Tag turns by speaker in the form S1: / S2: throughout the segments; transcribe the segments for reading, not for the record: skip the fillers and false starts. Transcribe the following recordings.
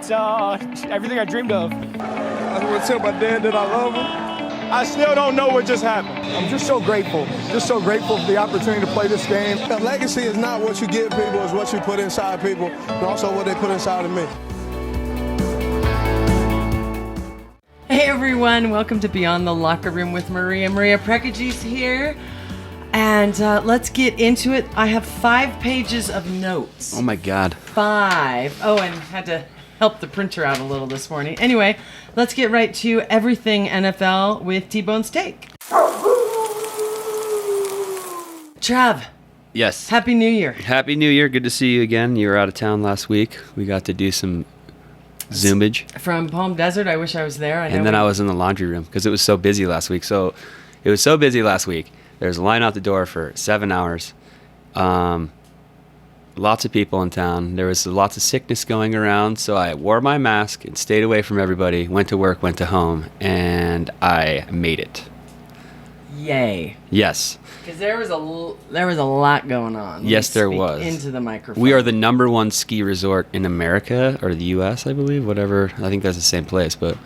S1: It's everything I dreamed of.
S2: I want to tell my dad that I love him.
S1: I still don't know what just happened.
S2: I'm just so grateful for the opportunity to play this game. A legacy is not what you give people, it's what you put inside people, and also what they put inside of me.
S3: Hey everyone, welcome to Beyond the Locker Room with Maria. Maria Prekaji's here, and let's get into it. I have 5 pages of notes.
S4: Oh my God.
S3: 5. Oh, and had to help the printer out a little this morning. Anyway, let's get right to everything NFL with T-Bone Steak. Trav.
S4: Yes.
S3: Happy New Year.
S4: Happy New Year. Good to see you again. You were out of town last week. We got to do some Zoomage.
S3: From Palm Desert. I wish I was there.
S4: And then I was in the laundry room because it was so busy last week. So it was so busy last week. There was a line out the door for 7 hours. Lots of people in town. There was lots of sickness going around. So I wore my mask and stayed away from everybody, went to work, went to home, and I made it.
S3: Yay.
S4: Yes.
S3: Because there was a lot going on.
S4: Yes, there
S3: Speak
S4: was.
S3: Into the microphone.
S4: We are the #1 ski resort in America, or the U.S., I believe. Whatever. I think that's the same place. But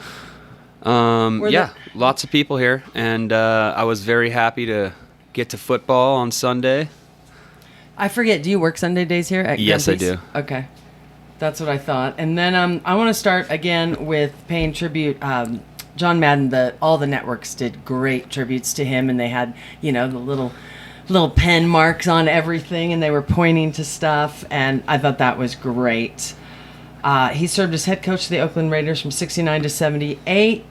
S4: lots of people here, and I was very happy to get to football on Sunday.
S3: I forget. Do you work Sunday days here at
S4: Yes, I
S3: Grumpy's?
S4: do.
S3: Okay, that's what I thought. And then I want to start again with paying tribute. John Madden, all the networks did great tributes to him, and they had, the little pen marks on everything, and they were pointing to stuff, and I thought that was great. He served as head coach of the Oakland Raiders from 69 to 78.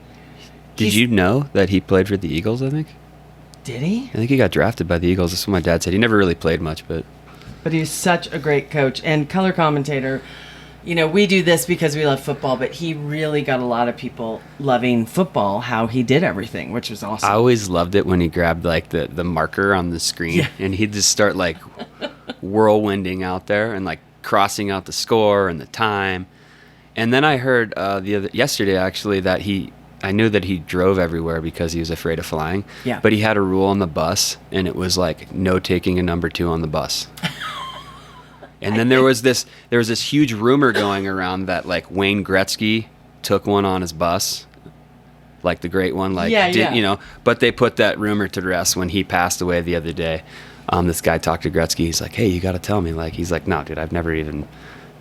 S4: Did you know that he played for the Eagles, I think?
S3: Did he?
S4: I think he got drafted by the Eagles. That's what my dad said. He never really played much, but
S3: he was such a great coach and color commentator. We do this because we love football, but he really got a lot of people loving football, how he did everything, which was awesome.
S4: I always loved it when he grabbed like the marker on the screen and he'd just start like whirlwinding out there and like crossing out the score and the time. And then I heard yesterday actually that I knew that he drove everywhere because he was afraid of flying.
S3: Yeah.
S4: But he had a rule on the bus, and it was like no taking a number 2 on the bus. And then there was this huge rumor going around that like Wayne Gretzky took one on his bus, like the great one, But they put that rumor to rest when he passed away the other day. This guy talked to Gretzky. He's like, "Hey, you got to tell me." Like, he's like, "No, dude, I've never even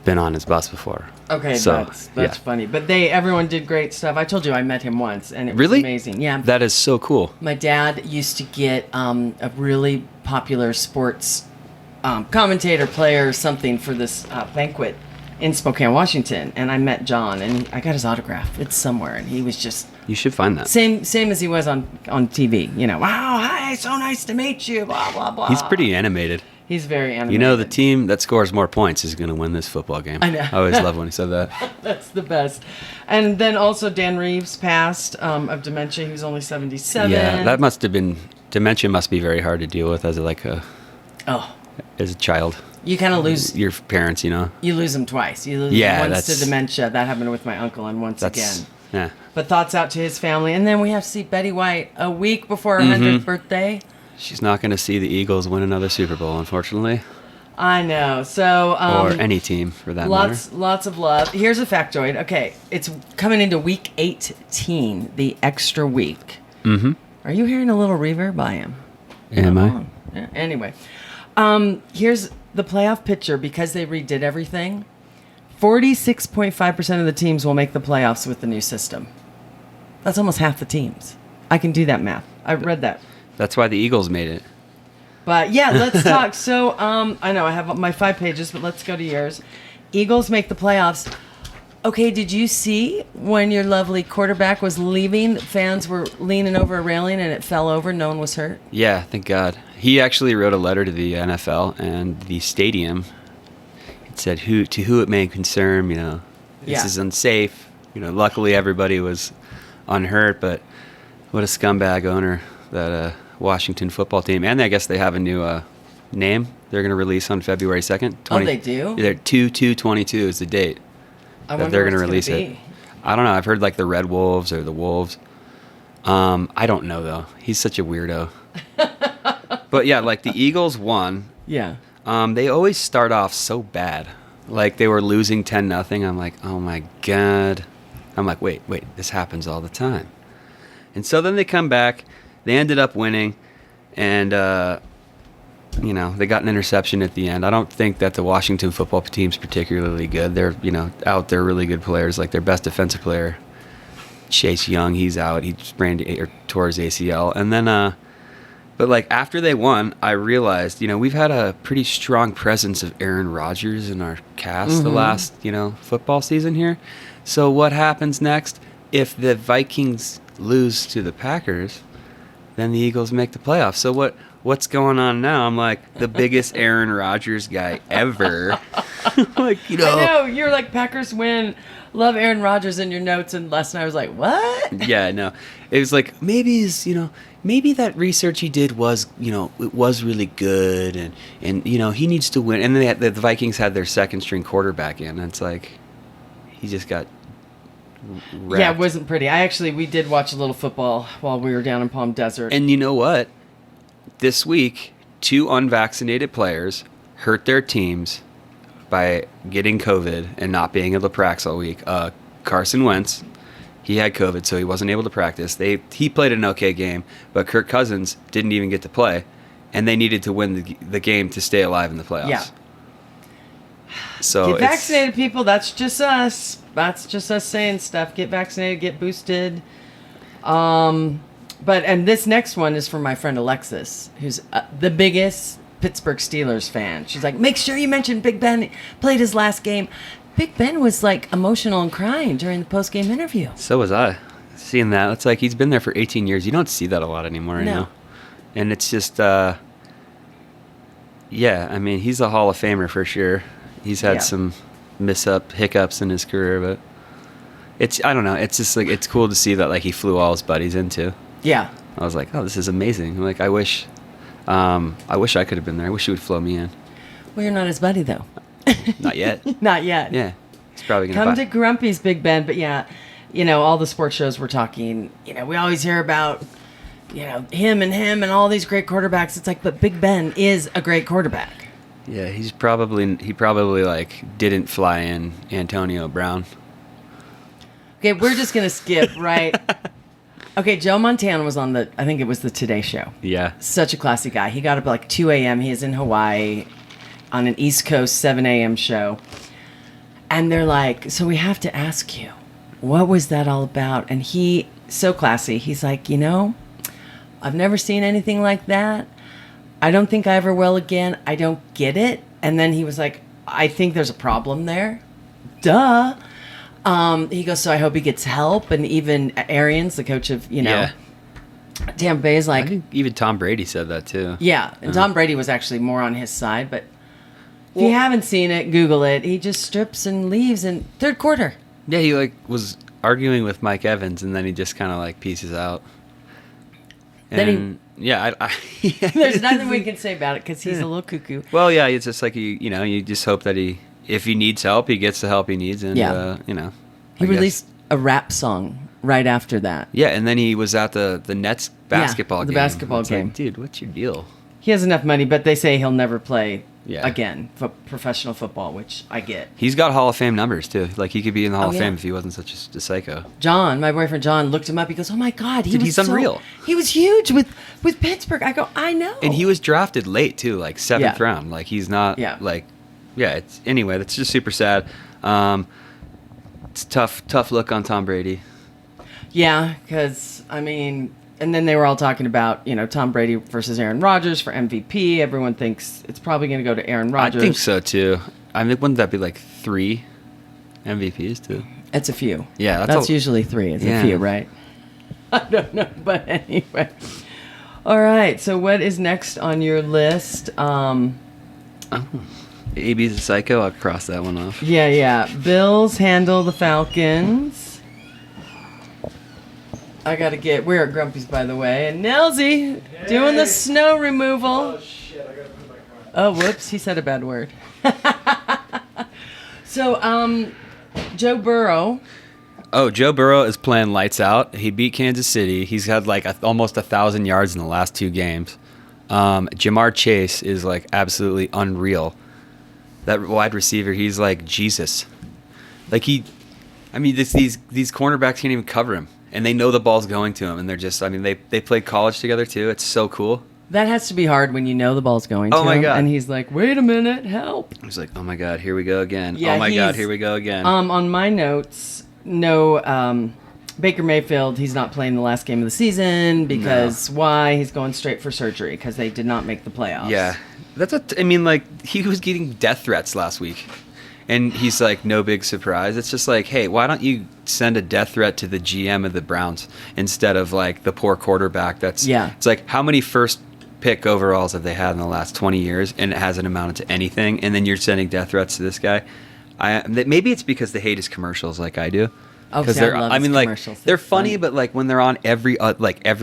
S4: been on his bus before."
S3: Okay,
S4: so,
S3: that's funny. But everyone did great stuff. I told you I met him once, and it was
S4: really
S3: amazing. Yeah,
S4: that is so cool.
S3: My dad used to get a really popular sports commentator, player, something for this banquet in Spokane, Washington, and I met John, and I got his autograph. It's somewhere, and he was just...
S4: You should find that.
S3: Same as he was on TV. Wow, hi, so nice to meet you, blah, blah, blah.
S4: He's pretty animated.
S3: He's very animated.
S4: The team that scores more points is going to win this football game.
S3: I know.
S4: I always love when he said that.
S3: That's the best. And then also Dan Reeves passed of dementia. He was only 77.
S4: Yeah, that must have been... Dementia must be very hard to deal with as as a child.
S3: You kind of lose...
S4: Your parents, You
S3: lose them twice. You lose them once to dementia. That happened with my uncle, and once again.
S4: Yeah.
S3: But thoughts out to his family. And then we have to see Betty White a week before her 100th birthday.
S4: She's not going to see the Eagles win another Super Bowl, unfortunately.
S3: I know. So...
S4: or any team, for that matter.
S3: Lots of love. Here's a factoid. Okay, it's coming into week 18, the extra week. Mm-hmm. Are you hearing a little reverb? I am.
S4: Am I?
S3: Yeah. Anyway, here's the playoff picture because they redid everything. 46.5% of the teams will make the playoffs with the new system. That's almost half the teams. I can do that math. I read that.
S4: That's why the Eagles made it.
S3: But yeah, let's talk. So I know I have my 5 pages, but let's go to yours. Eagles make the playoffs. Okay, did you see when your lovely quarterback was leaving, fans were leaning over a railing and it fell over, no one was hurt?
S4: Yeah, thank God. He actually wrote a letter to the NFL and the stadium. It said, to who it may concern, this is unsafe. Luckily everybody was unhurt, but what a scumbag owner, that Washington football team. And I guess they have a new name they're going to release on February 2nd.
S3: Oh, they do?
S4: They're 2/2/22 is the date. That they're going to release it. I don't know. I've heard like the Red Wolves or the Wolves. I don't know though. He's such a weirdo. But yeah, like the Eagles won.
S3: Yeah.
S4: They always start off so bad. like they were losing 10-0. I'm like, oh my God. I'm like, wait, this happens all the time. And so then they come back. They ended up winning, and they got an interception at the end. I don't think that the Washington football team's particularly good. They're out there really good players. Like their best defensive player, Chase Young, he's out. He tore his ACL, and then but like after they won, I realized we've had a pretty strong presence of Aaron Rodgers in our cast the last football season here. So what happens next? If the Vikings lose to the Packers, then the Eagles make the playoffs. So what's going on now? I'm like the biggest Aaron Rodgers guy ever.
S3: I know, you're like, Packers win, love Aaron Rodgers in your notes, and last night I was like, what?
S4: Yeah, no. It was like maybe that research he did was, it was really good, and he needs to win. And then the Vikings had their second string quarterback in, and it's like he just got wrecked.
S3: Yeah, it wasn't pretty. We did watch a little football while we were down in Palm Desert.
S4: And you know what? This week, 2 unvaccinated players hurt their teams by getting COVID and not being able to practice all week. Carson Wentz, he had COVID, so he wasn't able to practice. He played an okay game, but Kirk Cousins didn't even get to play, and they needed to win the game to stay alive in the playoffs.
S3: Yeah.
S4: So
S3: get vaccinated, people. That's just us. That's just us saying stuff. Get vaccinated, get boosted. And this next one is from my friend Alexis, who's the biggest Pittsburgh Steelers fan. She's like, make sure you mention Big Ben played his last game. Big Ben was like emotional and crying during the post-game interview.
S4: So was I. Seeing that, it's like he's been there for 18 years. You don't see that a lot anymore,
S3: No.
S4: And it's just, he's a Hall of Famer for sure. He's had some hiccups in his career, but I don't know. It's just like, it's cool to see that like he flew all his buddies into.
S3: Yeah.
S4: I was like, oh, this is amazing. Like, I wish I could have been there. I wish he would flow me in.
S3: Well, you're not his buddy, though.
S4: Not yet.
S3: Not yet.
S4: Yeah. He's probably going to
S3: Come to Grumpy's Big Ben. But yeah, all the sports shows we're talking, we always hear about, him and all these great quarterbacks. It's like, but Big Ben is a great quarterback.
S4: Yeah, he probably like didn't fly in Antonio Brown.
S3: Okay, we're just going to skip, right? Okay, Joe Montana was on I think it was the Today Show.
S4: Yeah.
S3: Such a classy guy. He got up at like 2 a.m. He is in Hawaii on an East Coast 7 a.m. show. And they're like, so we have to ask you, what was that all about? And he, so classy, he's like, I've never seen anything like that. I don't think I ever will again. I don't get it. And then he was like, I think there's a problem there. Duh. He goes, so I hope he gets help. And even Arians, the coach of, Tampa Bay, is like...
S4: I think even Tom Brady said that too.
S3: Yeah, and Tom Brady was actually more on his side. But if you haven't seen it, Google it. He just strips and leaves in third quarter.
S4: Yeah, he like was arguing with Mike Evans, and then he just kind of like pieces out. And
S3: there's nothing we can say about it because he's a little cuckoo.
S4: Well, yeah, it's just like you just hope that if he needs help, he gets the help he needs, and
S3: he released a rap song right after that.
S4: Yeah, and then he was at the Nets basketball game.
S3: The basketball game.
S4: Like, dude, what's your deal?
S3: He has enough money, but they say he'll never play
S4: Yeah.
S3: again for professional football, which I get.
S4: He's got Hall of Fame numbers too. Like he could be in the Hall of
S3: yeah.
S4: Fame if he wasn't such a psycho.
S3: John, my boyfriend John, looked him up. He goes, "Oh my God,
S4: He's unreal.
S3: He was huge with Pittsburgh." I go, "I know."
S4: And he was drafted late too, like seventh round. Like he's not like, It's anyway. That's just super sad. It's tough look on Tom Brady.
S3: Yeah, because I mean, and then they were all talking about Tom Brady versus Aaron Rodgers for MVP. Everyone thinks it's probably going to go to Aaron Rodgers.
S4: I think so too. I mean, wouldn't that be like 3 MVPs too?
S3: It's a few.
S4: Yeah,
S3: that's usually 3. It's a few, right? I don't know, but anyway. All right. So what is next on your list?
S4: AB's a psycho. I'll cross that one off.
S3: Yeah. Bills handle the Falcons. I gotta we're at Grumpy's, by the way, and Nelsy doing the snow removal.
S2: Oh shit! I gotta put my car.
S3: Oh, whoops! He said a bad word. So, Joe Burrow.
S4: Oh, Joe Burrow is playing lights out. He beat Kansas City. He's had like almost 1,000 yards in the last 2 games. Jamar Chase is like absolutely unreal. that wide receiver, he's like Jesus. Like these cornerbacks can't even cover him, and they know the ball's going to him, and they're just, I mean, they played college together too. It's so cool.
S3: That has to be hard when you know the ball's going to
S4: Oh my
S3: him,
S4: God.
S3: and he's like, "Wait a minute, help!"
S4: He's like, oh my God, here we go again.
S3: Yeah,
S4: oh my God,
S3: he's-
S4: here we go again.
S3: On my notes, no Baker Mayfield. He's not playing the last game of the season because why? He's going straight for surgery because they did not make the playoffs.
S4: Yeah, I mean, like, he was getting death threats last week, and he's like, no big surprise. It's just like, hey, why don't you send a death threat to the GM of the Browns instead of like the poor quarterback? It's like, how many first pick overalls have they had in the last 20 years, and it hasn't amounted to anything, and then you're sending death threats to this guy? Maybe it's because they hate his commercials like I do.
S3: Oh, see,
S4: They're,
S3: I love
S4: I
S3: his
S4: mean, like,
S3: commercials.
S4: they're
S3: They're
S4: funny,
S3: funny.
S4: but like when they're on every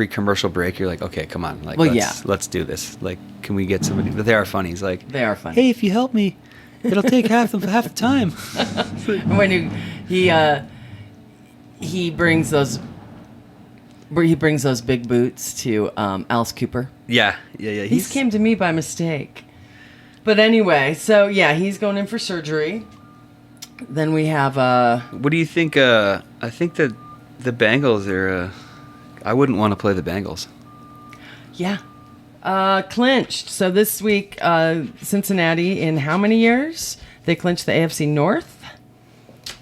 S4: commercial break, you're like, okay, come on, like,
S3: Well,
S4: let's do this. Like, can we get somebody? But they are funny. He's like,
S3: They are funny.
S4: hey, if you help me, it'll take half the time.
S3: When he brings those big boots to Alice Cooper.
S4: Yeah.
S3: These came to me by mistake. But anyway, so yeah, he's going in for surgery. Then we have
S4: What do you think? I think that the Bengals are. I wouldn't want to play the Bengals.
S3: clinched. So this week, Cincinnati, in how many years? They clinched the AFC North.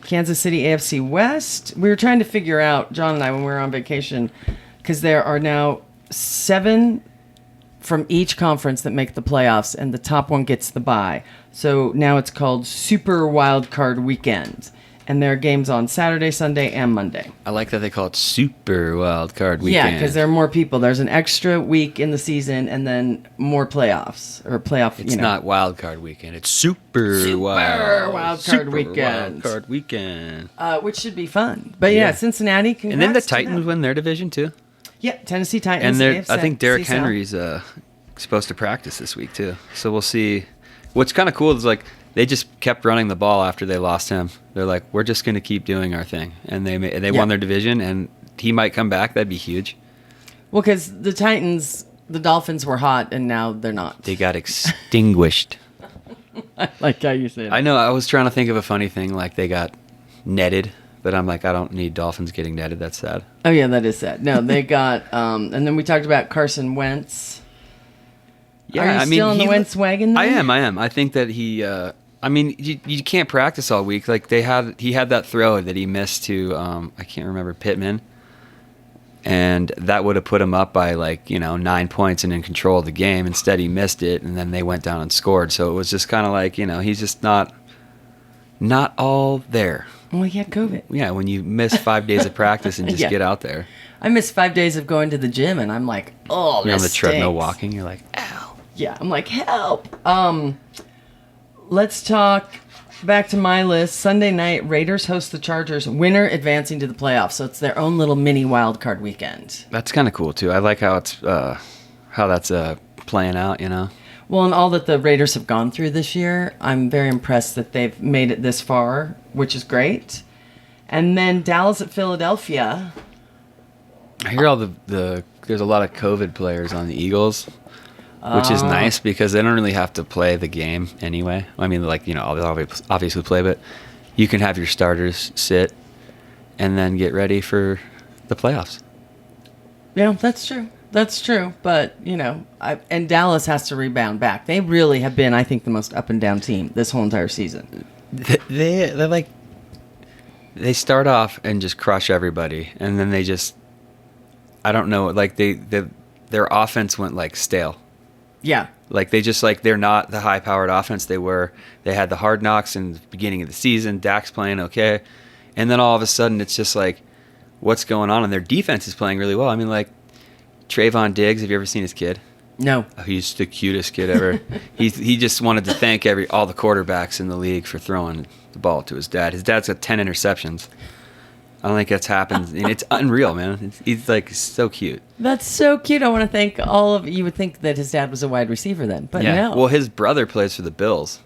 S3: Kansas City, AFC West. We were trying to figure out, John and I, when we were on vacation, because there are now 7 from each conference that make the playoffs, and the top one gets the bye. So now it's called Super Wild Card Weekend. And there are games on Saturday, Sunday, and Monday.
S4: I like that they call it Super Wild Card Weekend.
S3: Yeah, because there are more people. There's an extra week in the season, and then more playoffs or playoff.
S4: It's not Wild Card Weekend. It's Super Wild
S3: Wild Card
S4: Super
S3: Weekend.
S4: Wild Card Weekend.
S3: Which should be fun. But yeah, Cincinnati. Congrats
S4: And then the
S3: to
S4: Titans
S3: them.
S4: win their division too.
S3: Yeah, Tennessee Titans.
S4: And I think Derrick
S3: AFC.
S4: Henry's supposed to practice this week too. So we'll see. What's kind of cool is like they just kept running the ball after they lost him. They're like, we're just going to keep doing our thing, and they won their division, and he might come back. That'd be huge.
S3: Well, because the Titans, the Dolphins were hot, and now they're not.
S4: They got extinguished.
S3: I like how you say that.
S4: I know. I was trying to think of a funny thing, like they got netted, but I'm like, I don't need Dolphins getting netted. That's sad.
S3: Oh yeah, that is sad. No, they got. And then we talked about Carson Wentz.
S4: Yeah,
S3: Are you still in the Wentz wagon?
S4: I
S3: then?
S4: am. I think that he. I mean, you can't practice all week. Like he had that throw that he missed to I can't remember, Pittman, and that would have put him up by 9 points and in control of the game. Instead, he missed it, and then they went down and scored. So it was just kind of like he's just not all there.
S3: Well, he had COVID.
S4: Yeah, when you miss 5 days of practice and just
S3: Yeah.
S4: get out there,
S3: I missed 5 days of going to the gym, and I'm like, oh,
S4: you're on
S3: this
S4: the treadmill
S3: stinks.
S4: walking. You're like, ow.
S3: Yeah, I'm like, help. Let's talk back to my list. Sunday night, Raiders host the Chargers. Winner advancing to the playoffs. So it's their own little mini wild card weekend.
S4: That's kind of cool too. I like how it's how that's playing out.
S3: Well, and all that the Raiders have gone through this year, I'm very impressed that they've made it this far, which is great. And then Dallas at Philadelphia.
S4: I hear all the there's a lot of COVID players on the Eagles, which is nice because they don't really have to play the game anyway. I mean, they'll obviously play, but you can have your starters sit and then get ready for the playoffs.
S3: Yeah, that's true. That's true. But, and Dallas has to rebound back. They really have been, I think, the most up and down team this whole entire season.
S4: They're like, they start off and just crush everybody, and then they just, I don't know, like their offense went stale.
S3: Yeah.
S4: They're not the high-powered offense they were. They had the hard knocks in the beginning of the season. Dak's playing okay. And then all of a sudden it's just like, what's going on? And their defense is playing really well. I mean, Trayvon Diggs, have you ever seen his kid?
S3: No.
S4: Oh, he's the cutest kid ever. He just wanted to thank all the quarterbacks in the league for throwing the ball to his dad. His dad's got 10 interceptions. I don't think that's happened. And it's unreal, man. He's so cute.
S3: That's so cute. I want to thank all of you. Would think that his dad was a wide receiver then, but no.
S4: Well, his brother plays for the Bills,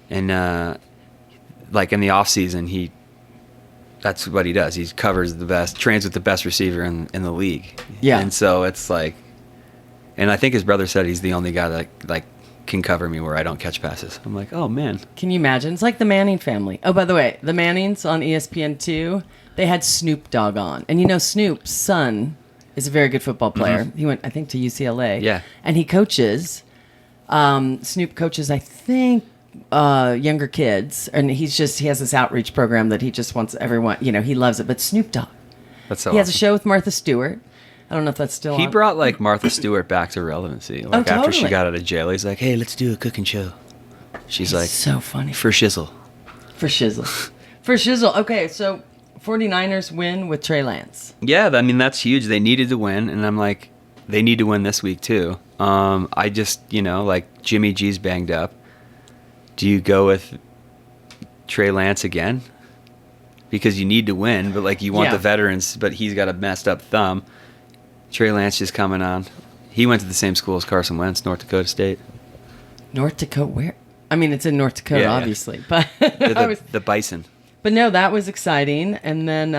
S4: and in the off season, that's what he does. He covers trains with the best receiver in the league.
S3: Yeah.
S4: And so it's and I think his brother said he's the only guy that can cover me where I don't catch passes. I'm like, oh man.
S3: Can you imagine? It's like the Manning family. Oh, by the way, the Mannings on ESPN2, they had Snoop Dogg on. And you know Snoop's son is a very good football player. He went, I think, to UCLA.
S4: Yeah.
S3: And he coaches, Snoop coaches, I think, younger kids. And he has this outreach program that he just wants everyone, he loves it. But Snoop Dogg.
S4: That's so
S3: He has a
S4: awesome.
S3: show with Martha Stewart. I don't know if that's still
S4: He
S3: on.
S4: brought like Martha Stewart back to relevancy. Like after she
S3: totally.
S4: got out of jail, he's like, "Hey, let's do a cooking show." She's like,
S3: so funny.
S4: "For shizzle."
S3: For shizzle. For shizzle. Okay, so 49ers win with Trey Lance.
S4: Yeah, I mean that's huge. They needed to win, and I'm like, they need to win this week too. I just, like Jimmy G's banged up. Do you go with Trey Lance again? Because you need to win, but like you want
S3: Yeah.
S4: the veterans, but he's got a messed up thumb. Trey Lance just coming on. He went to the same school as Carson Wentz, North Dakota State.
S3: North Dakota, where? I mean, it's in North Dakota,
S4: Yeah, yeah.
S3: obviously, but
S4: The Bison.
S3: but no, that was exciting. And then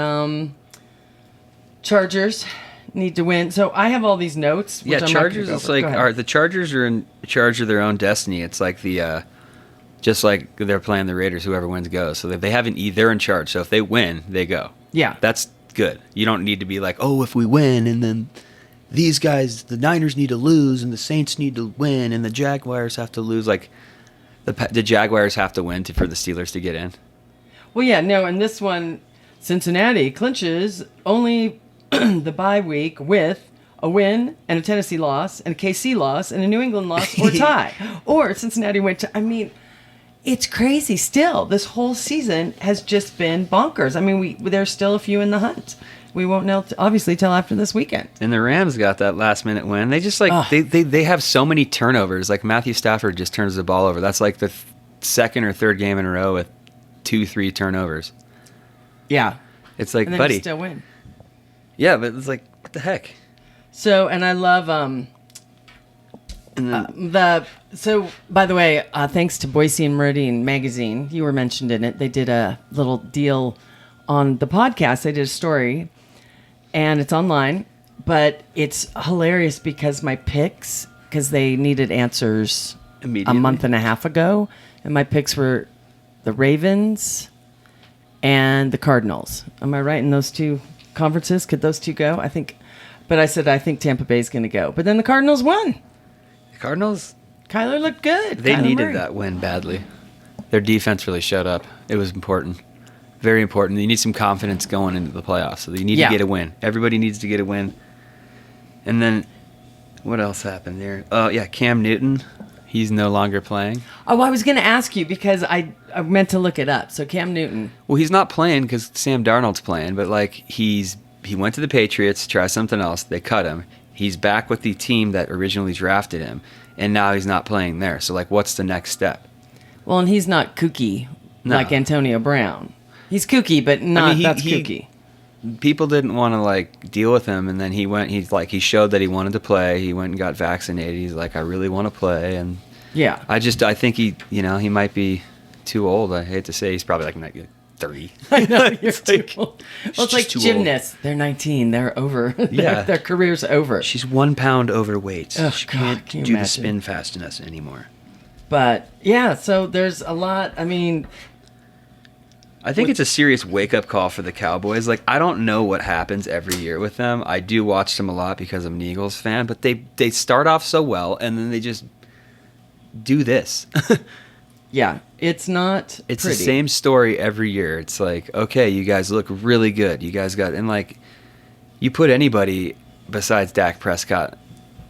S3: Chargers need to win. So I have all these notes. Which
S4: Yeah,
S3: I'm not
S4: Chargers
S3: gonna go
S4: is
S3: over.
S4: like
S3: Go ahead.
S4: the Chargers are in charge of their own destiny. It's like the just like they're playing the Raiders, whoever wins goes. So they haven't they're in charge. So if they win, they go.
S3: Yeah.
S4: That's good. You don't need to be like, "Oh, if we win and then these guys, the Niners need to lose and the Saints need to win and the Jaguars have to lose." Like the Jaguars have to win for the Steelers to get in.
S3: Well, yeah, no, and this one, Cincinnati clinches only the bye week with a win and a Tennessee loss and a KC loss and a New England loss or tie. Or Cincinnati went to, I mean, it's crazy still. This whole season has just been bonkers. I mean, there's still a few in the hunt. We won't know, obviously, till after this weekend.
S4: And the Rams got that last minute win. They just like they have so many turnovers. Like Matthew Stafford just turns the ball over. That's like the second or third game in a row with 2-3 turnovers.
S3: Yeah.
S4: It's like,
S3: And then
S4: buddy.
S3: you still win.
S4: Yeah, but it's like, what the heck?
S3: So, and I love so by the way, thanks to Boise and Meridian magazine, you were mentioned in it. They did a little deal on the podcast. They did a story, and it's online, but it's hilarious because my picks, because they needed answers a
S4: Immediately.
S3: month and a half ago, and my picks were the Ravens and the Cardinals. Am I right in those two conferences? Could those two go? I think Tampa Bay's going to go. But then the Cardinals won.
S4: The Cardinals,
S3: Kyler looked good.
S4: they
S3: Kyler
S4: needed
S3: Murray.
S4: that win badly. Their defense really showed up. It was important. Very important. You need some confidence going into the playoffs. So you need
S3: Yeah.
S4: to get a win. Everybody needs to get a win. And then, what else happened there? Oh, yeah, Cam Newton. He's no longer playing.
S3: Oh, I was going to ask you because I meant to look it up. So Cam Newton.
S4: Well, he's not playing because Sam Darnold's playing, but like he went to the Patriots, try something else. They cut him. He's back with the team that originally drafted him, and now he's not playing there. So like, what's the next step?
S3: Well, and he's not kooky
S4: No.
S3: like Antonio Brown. He's kooky, but not that's kooky.
S4: People didn't want to like deal with him, and then he showed that he wanted to play. He went and got vaccinated. He's like, I really want to play, and
S3: Yeah.
S4: I think he might be too old. I hate to say, he's probably like 30.
S3: I know, you're
S4: It's
S3: too
S4: like-
S3: old.
S4: she's
S3: Well, it's like
S4: just too old.
S3: gymnasts. They're 19. They're over.
S4: Yeah.
S3: Their career's over.
S4: She's 1 pound overweight.
S3: Oh,
S4: she
S3: God,
S4: can't
S3: can you
S4: do the
S3: imagine?
S4: spin fast enough anymore.
S3: But yeah, so there's a lot. I mean,
S4: I think it's a serious wake-up call for the Cowboys. Like, I don't know what happens every year with them. I do watch them a lot because I'm an Eagles fan, but they start off so well, and then they just do this.
S3: yeah, it's not
S4: It's
S3: pretty.
S4: the same story every year. It's like, okay, you guys look really good. You guys got, and like, you put anybody besides Dak Prescott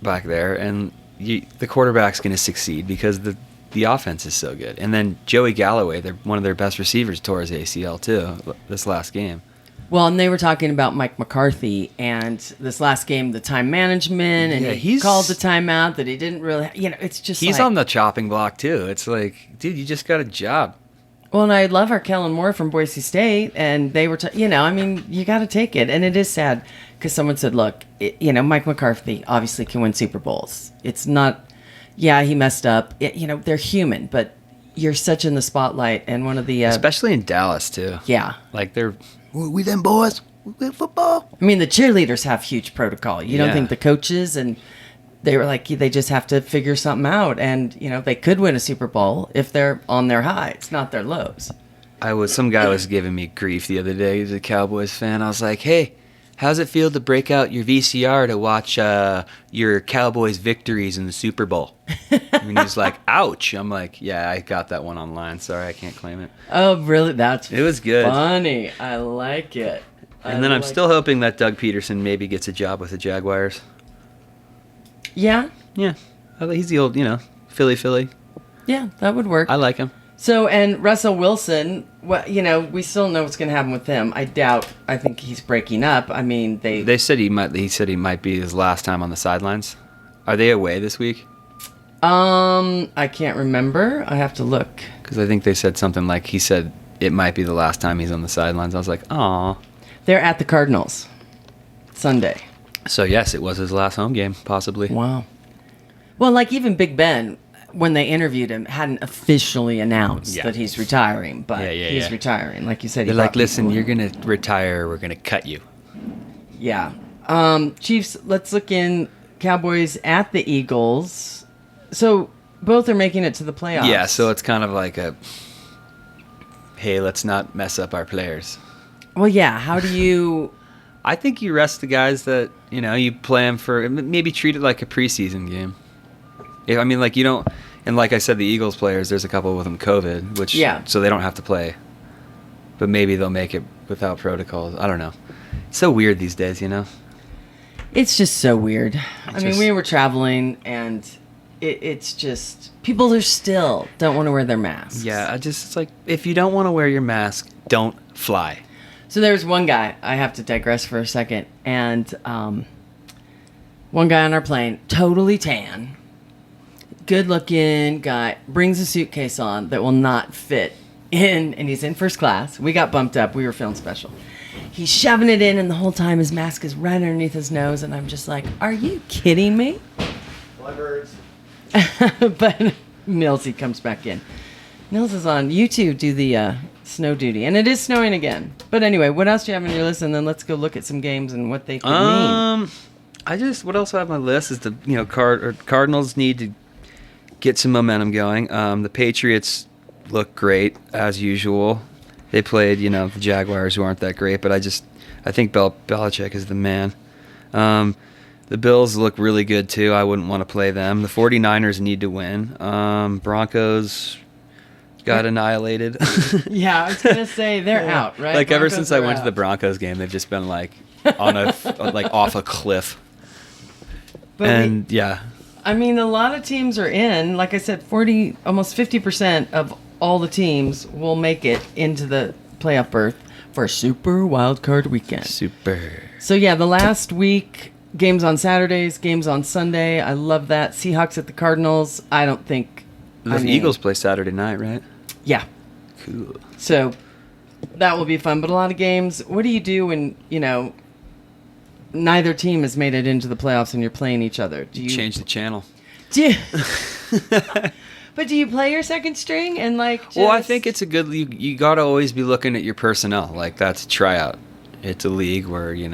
S4: back there, and the quarterback's going to succeed because the offense is so good. And then Joey Galloway, one of their best receivers, tore his ACL too this last game.
S3: Well, and they were talking about Mike McCarthy and this last game, the time management, and
S4: Yeah,
S3: he called the timeout that he didn't really, it's just
S4: He's
S3: like,
S4: on the chopping block too. It's like, dude, you just got a job.
S3: Well, and I love our Kellen Moore from Boise State, and they were, I mean, you got to take it. And it is sad because someone said, look, Mike McCarthy obviously can win Super Bowls. It's not, he messed up. They're human, but you're such in the spotlight. And one of the,
S4: Especially in Dallas too.
S3: yeah.
S4: Like we them boys, we football.
S3: I mean, the cheerleaders have huge protocol. You don't
S4: Yeah.
S3: think the coaches and they were like, they just have to figure something out, and they could win a Super Bowl if they're on their highs, not their lows.
S4: Some guy was giving me grief the other day. He's a Cowboys fan. I was like, hey, how's it feel to break out your VCR to watch your Cowboys victories in the Super Bowl? And he's like, ouch. I'm like, yeah, I got that one online. Sorry, I can't claim it.
S3: Oh, really? It
S4: was good.
S3: Funny. I like it.
S4: And then I'm still hoping that Doug Peterson maybe gets a job with the Jaguars.
S3: Yeah?
S4: Yeah. He's the old, Philly.
S3: Yeah, that would work.
S4: I like him.
S3: So, and Russell Wilson, we still know what's going to happen with him. I think he's breaking up. I mean,
S4: They said he might be his last time on the sidelines. Are they away this week?
S3: I can't remember. I have to look.
S4: Because I think they said something like he said it might be the last time he's on the sidelines. I was like, aw.
S3: They're at the Cardinals Sunday.
S4: So, yes, it was his last home game, possibly.
S3: Wow. Well, like even Big Ben, when they interviewed him, hadn't officially announced that he's retiring, but he's retiring. Like you said,
S4: they're like, listen, you're going to retire. We're going to cut you.
S3: Yeah. Chiefs, let's look in. Cowboys at the Eagles. So both are making it to the playoffs.
S4: Yeah, so it's kind of like hey, let's not mess up our players.
S3: Well, yeah. How do you...
S4: I think you rest the guys that, you play them for, maybe treat it like a preseason game. I mean, like, you don't, and like I said, the Eagles players, there's a couple with them COVID, so they don't have to play. But maybe they'll make it without protocols. I don't know. It's so weird these days,
S3: It's just so weird. I mean, we were traveling, and it's just, people are still don't want to wear their masks.
S4: Yeah, it's like, if you don't want to wear your mask, don't fly.
S3: So there's one guy, I have to digress for a second, and one guy on our plane, totally tan, good-looking guy, brings a suitcase on that will not fit in, and he's in first class. We got bumped up. We were feeling special. He's shoving it in, and the whole time his mask is right underneath his nose, and I'm just like, are you kidding me?
S1: Blackbirds.
S3: But Millsy comes back in. Nils is on. You two do the snow duty, and it is snowing again. But anyway, what else do you have on your list? And then let's go look at some games and what they could mean.
S4: What else I have on my list is the Cardinals need to get some momentum going. The Patriots look great as usual. They played, the Jaguars, who aren't that great, but I think Belichick is the man. The Bills look really good too. I wouldn't want to play them. The 49ers need to win. Broncos got annihilated.
S3: Yeah, I was gonna say they're out, right?
S4: Like
S3: Broncos
S4: ever since I went to
S3: out.
S4: the Broncos game, they've just been like on a off a cliff.
S3: But
S4: yeah.
S3: I mean, a lot of teams are in. Like I said, almost 50% of all the teams will make it into the playoff berth for Super Wild Card Weekend.
S4: Super.
S3: So yeah, the last week, games on Saturdays, games on Sunday. I love that. Seahawks at the Cardinals. I don't think...
S4: The Eagles play Saturday night, right?
S3: Yeah.
S4: Cool.
S3: So that will be fun. But a lot of games, what do you do when, neither team has made it into the playoffs and you're playing each other? Do you
S4: change the channel?
S3: But do you play your second string and
S4: Well, I think it's a good... You got to always be looking at your personnel. Like, that's a tryout. It's a league where, you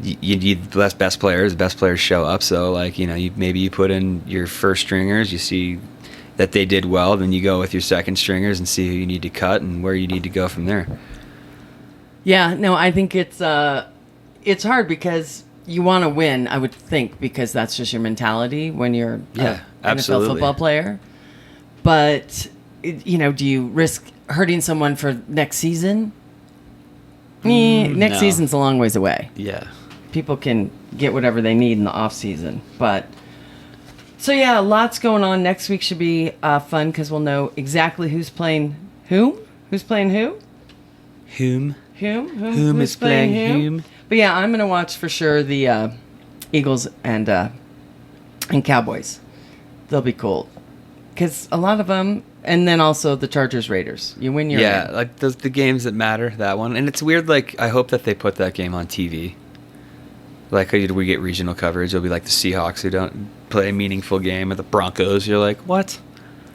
S4: need the best players. The best players show up. So, maybe you put in your first stringers. You see that they did well. Then you go with your second stringers and see who you need to cut and where you need to go from there.
S3: Yeah, no, I think it's hard because you want to win, I would think, because that's just your mentality when you're an NFL football player. But, do you risk hurting someone for next season? Next season's a long ways away.
S4: Yeah.
S3: People can get whatever they need in the off season. But, so yeah, lots going on. Next week should be fun because we'll know exactly who's playing whom. Who's playing who?
S4: Whom
S3: Who's
S4: is playing whom?
S3: But yeah, I'm going to watch for sure the Eagles and Cowboys. They'll be cool. Because a lot of them, and then also the Chargers-Raiders. You win your
S4: Yeah,
S3: in.
S4: like the games that matter, that one. And it's weird, I hope that they put that game on TV. Like, we get regional coverage. It'll be like the Seahawks who don't play a meaningful game, or the Broncos. You're like, what?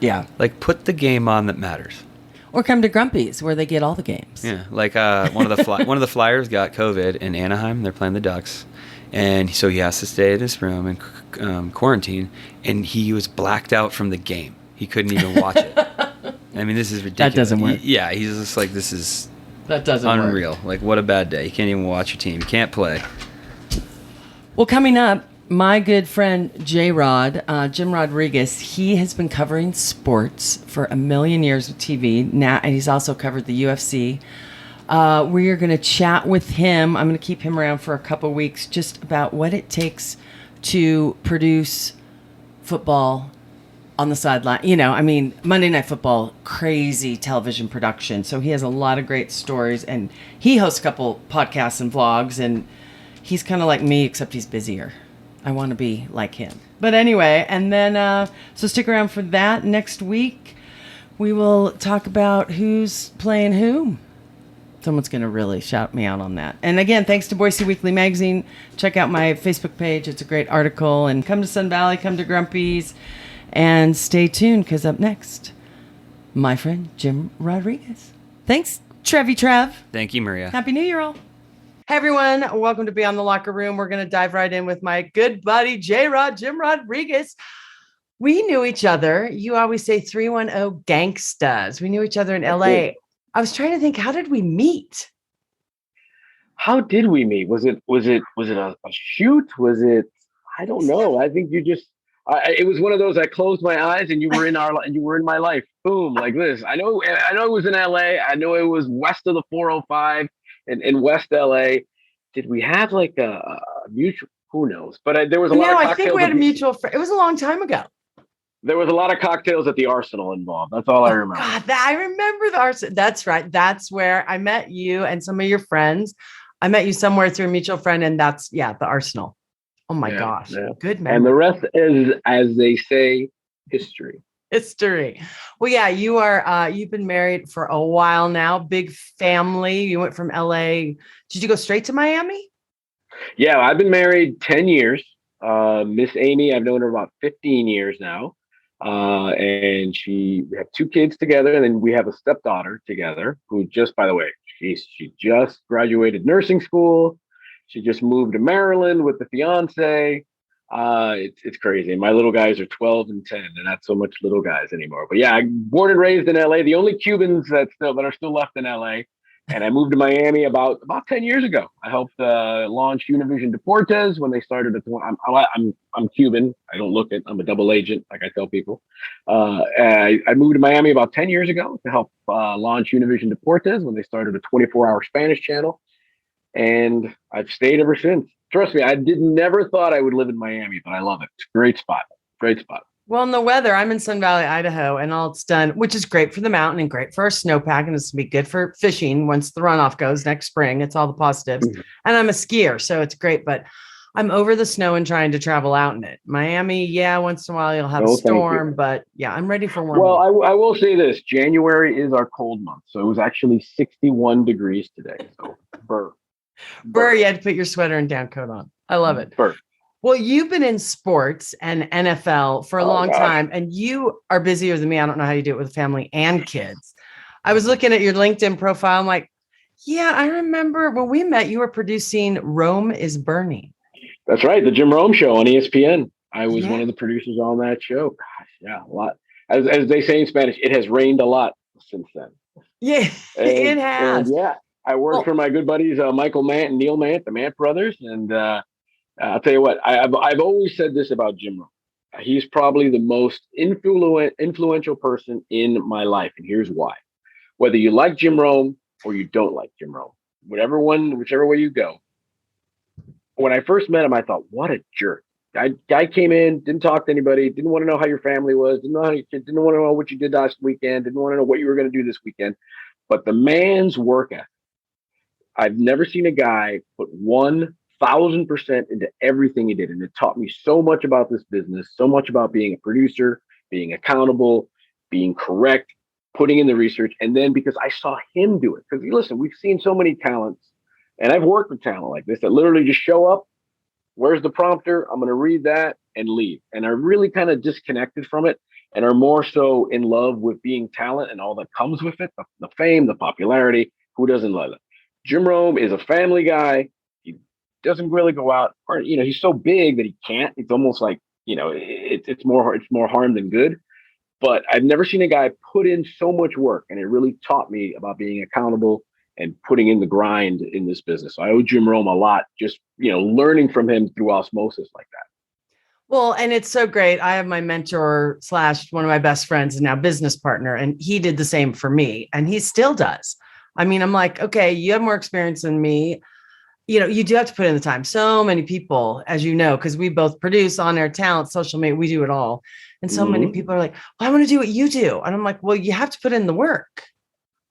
S3: Yeah.
S4: Like, put the game on that matters.
S3: Or come to Grumpy's, where they get all the games.
S4: Yeah, like one of the Flyers got COVID in Anaheim. They're playing the Ducks, And so he has to stay in his room and quarantine, and he was blacked out from the game. He couldn't even watch it. I mean, this is ridiculous.
S3: That doesn't work.
S4: Yeah, he's just like, this is
S3: That doesn't
S4: unreal.
S3: work.
S4: Like, what a bad day. You can't even watch your team. You can't play.
S3: Well, coming up, my good friend Jrod, Jim Rodriguez, he has been covering sports for a million years with TV now, and he's also covered the UFC. We are going to chat with him. I'm going to keep him around for a couple weeks, just about what it takes to produce football on the sideline. You know, I mean, Monday Night Football, crazy television production. So he has a lot of great stories, and he hosts a couple podcasts and vlogs, and he's kind of like me, except he's busier. I want to be like him. But anyway, and then, so stick around for that. Next week, we will talk about who's playing whom. Someone's going to really shout me out on that. And again, thanks to Boise Weekly Magazine. Check out my Facebook page. It's a great article. And come to Sun Valley, come to Grumpy's. And stay tuned, because up next, my friend Jim Rodriguez. Thanks, Trevi Trev.
S4: Thank you, Maria.
S3: Happy New Year, all. Hey, everyone. Welcome to Beyond the Locker Room. We're going to dive right in with my good buddy, Jrod, Jim Rodriguez. We knew each other. You always say 310 gangstas. We knew each other in LA. I was trying to think, how did we meet?
S5: How did we meet? Was it a shoot? Was it? I don't know. I think you just. It was one of those. I closed my eyes and you were in my life. Boom, like this. I know it was in LA. I know it was west of the 405 in West LA. Did we have like a mutual? Who knows? But there was a lot of cocktails.
S3: No, I think we had a mutual friend. It was a long time ago.
S5: There was a lot of cocktails at the Arsenal involved. That's all I remember.
S3: God, I remember the Arsenal. That's right. That's where I met you and some of your friends. I met you somewhere through a mutual friend, and that's the Arsenal. Oh my gosh. Yeah. Good man.
S5: And the rest is, as they say, history.
S3: History. Well, yeah, you are, you've been married for a while now. Big family. You went from LA. Did you go straight to Miami?
S5: Yeah, I've been married 10 years. Miss Amy, I've known her about 15 years now. And we have 2 kids together, and then we have a stepdaughter together who just, by the way, she just graduated nursing school. She just moved to Maryland with the fiance. It's crazy. My little guys are 12 and 10. They're not so much little guys anymore. But yeah, I'm born and raised in LA. The only Cubans that are still left in LA. And I moved to Miami about 10 years ago. I helped launch Univision Deportes when they started. I'm Cuban. I don't look it. I'm a double agent, like I tell people. I moved to Miami about 10 years ago to help launch Univision Deportes when they started a 24-hour Spanish channel. And I've stayed ever since. Trust me, I never thought I would live in Miami, but I love it. It's a great spot. Great spot.
S3: Well, in the weather, I'm in Sun Valley, Idaho, and all it's done, which is great for the mountain and great for our snowpack, and it's going to be good for fishing once the runoff goes next spring. It's all the positives. Mm-hmm. And I'm a skier, so it's great, but I'm over the snow and trying to travel out in it. Miami, once in a while you'll have a storm, but I'm ready for warm.
S5: Well, I will say this. January is our cold month, so it was actually 61 degrees today. So Burr,
S3: you had to put your sweater and down coat on. I love it.
S5: Burr.
S3: Well, you've been in sports and NFL for a long time, and you are busier than me. I don't know how you do it with family and kids. I was looking at your LinkedIn profile. I'm like, I remember when we met, you were producing Rome is Burning.
S5: That's right. The Jim Rome show on ESPN. I was one of the producers on that show. Gosh, a lot. As they say in Spanish, it has rained a lot since then.
S3: Yeah, it has.
S5: And I worked for my good buddies, Michael Mant and Neil Mant, the Mant brothers. And I'll tell you what, I've always said this about Jim Rome. He's probably the most influential person in my life. And here's why. Whether you like Jim Rome or you don't like Jim Rome, whichever way you go. When I first met him, I thought, what a jerk. Guy came in, didn't talk to anybody, didn't want to know how your family was, didn't want to know what you did last weekend, didn't want to know what you were going to do this weekend. But the man's work ethic. I've never seen a guy put 1,000% into everything he did. And it taught me so much about this business, so much about being a producer, being accountable, being correct, putting in the research. And then because I saw him do it, because listen, we've seen so many talents, and I've worked with talent like this that literally just show up. Where's the prompter? I'm going to read that and leave. And are really kind of disconnected from it and are more so in love with being talent and all that comes with it, the fame, the popularity. Who doesn't love it? Jim Rome is a family guy. He doesn't really go out. Or, he's so big that he can't. It's almost like, it's more harm than good. But I've never seen a guy put in so much work, and it really taught me about being accountable and putting in the grind in this business. So I owe Jim Rome a lot, just learning from him through osmosis like that.
S3: Well, and it's so great. I have my mentor / one of my best friends and now business partner, and he did the same for me, and he still does. I mean, I'm like, okay, you have more experience than me. You do have to put in the time. So many people, as you know, because we both produce on air talent, social media, we do it all. And so many people are like, well, I want to do what you do. And I'm like, well, you have to put in the work.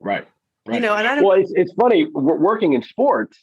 S5: Right.
S3: And I don't.
S5: Well, it's funny working in sports.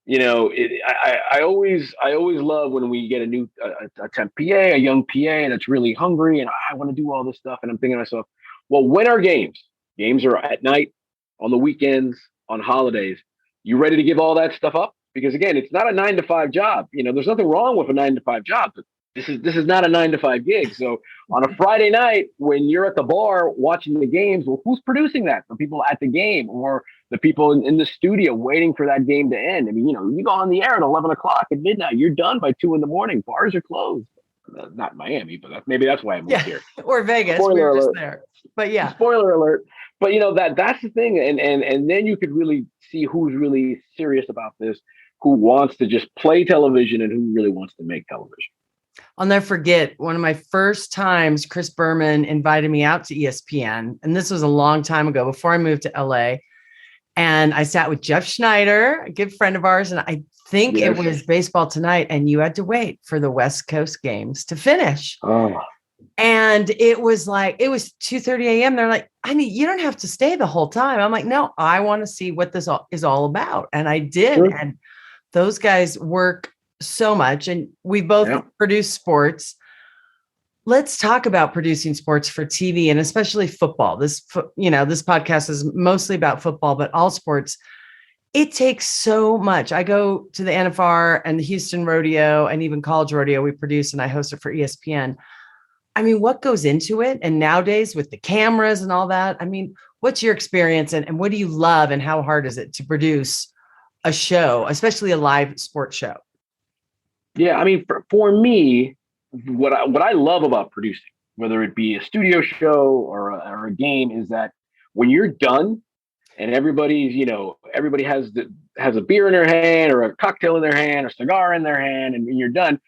S5: I always love when we get a temp PA, a young PA that's really hungry, and I want to do all this stuff. And I'm thinking to myself, well, when are games? Games are at night, on the weekends, on holidays. You ready to give all that stuff up? Because again, it's not a 9-to-5 job. There's nothing wrong with a 9-to-5 job, but this is not a 9-to-5 gig. So on a Friday night, when you're at the bar watching the games, well, who's producing that? The people at the game or the people in the studio waiting for that game to end? I mean, you go on the air at 11 o'clock at midnight, you're done by 2 a.m. Bars are closed. Not Miami, but maybe that's why I moved here.
S3: Or Vegas.
S5: Spoiler alert.
S3: Just there. But yeah.
S5: Spoiler alert. But that's the thing. And then you could really see who's really serious about this, who wants to just play television and who really wants to make television.
S3: I'll never forget one of my first times Chris Berman invited me out to ESPN. And this was a long time ago before I moved to LA. And I sat with Jeff Schneider, a good friend of ours. And I think it was Baseball Tonight. And you had to wait for the West Coast games to finish.
S5: Oh.
S3: And it was 2:30 a.m. They're like, you don't have to stay the whole time. I'm like, no, I want to see what this is all about. And I did. Sure. And those guys work so much. And we both produce sports. Let's talk about producing sports for TV and especially football. This podcast is mostly about football, but all sports. It takes so much. I go to the NFR and the Houston Rodeo and even College Rodeo we produce, and I host it for ESPN. I mean, what goes into it? And nowadays with the cameras and all that, I mean, what's your experience and what do you love and how hard is it to produce a show, especially a live sports show?
S5: Yeah, I mean, for me, what I love about producing, whether it be a studio show or a game, is that when you're done and everybody has a beer in their hand or a cocktail in their hand or a cigar in their hand, and you're done,